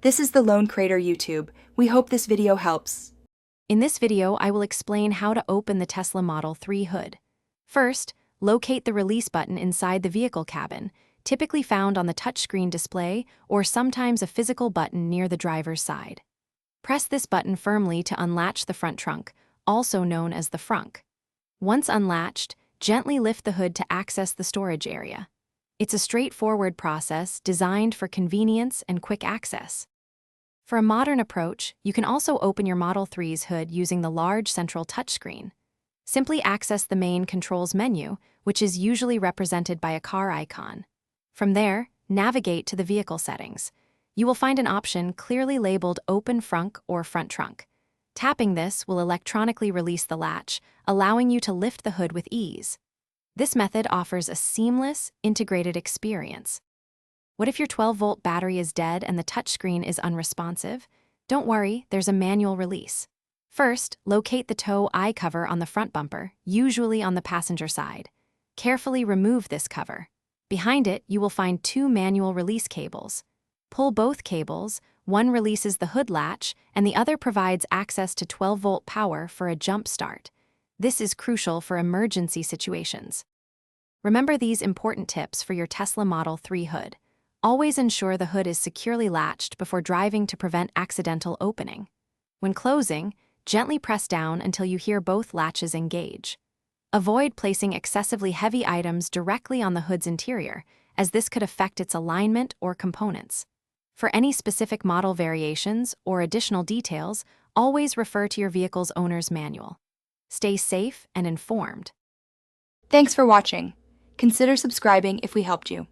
This is the Lone Crater YouTube. We hope this video helps. In this video, I will explain how to open the Tesla Model 3 hood. First, locate the release button inside the vehicle cabin, typically found on the touchscreen display or sometimes a physical button near the driver's side. Press this button firmly to unlatch the front trunk, also known as the frunk. Once unlatched, gently lift the hood to access the storage area. It's a straightforward process designed for convenience and quick access. For a modern approach, you can also open your Model 3's hood using the large central touchscreen. Simply access the main controls menu, which is usually represented by a car icon. From there, navigate to the vehicle settings. You will find an option clearly labeled Open Frunk or Front Trunk. Tapping this will electronically release the latch, allowing you to lift the hood with ease. This method offers a seamless, integrated experience. What if your 12-volt battery is dead and the touchscreen is unresponsive? Don't worry, there's a manual release. First, locate the tow eye cover on the front bumper, usually on the passenger side. Carefully remove this cover. Behind it, you will find two manual release cables. Pull both cables, one releases the hood latch, and the other provides access to 12-volt power for a jump start. This is crucial for emergency situations. Remember these important tips for your Tesla Model 3 hood. Always ensure the hood is securely latched before driving to prevent accidental opening. When closing, gently press down until you hear both latches engage. Avoid placing excessively heavy items directly on the hood's interior, as this could affect its alignment or components. For any specific model variations or additional details, always refer to your vehicle's owner's manual. Stay safe and informed. Thanks for watching. Consider subscribing if we helped you.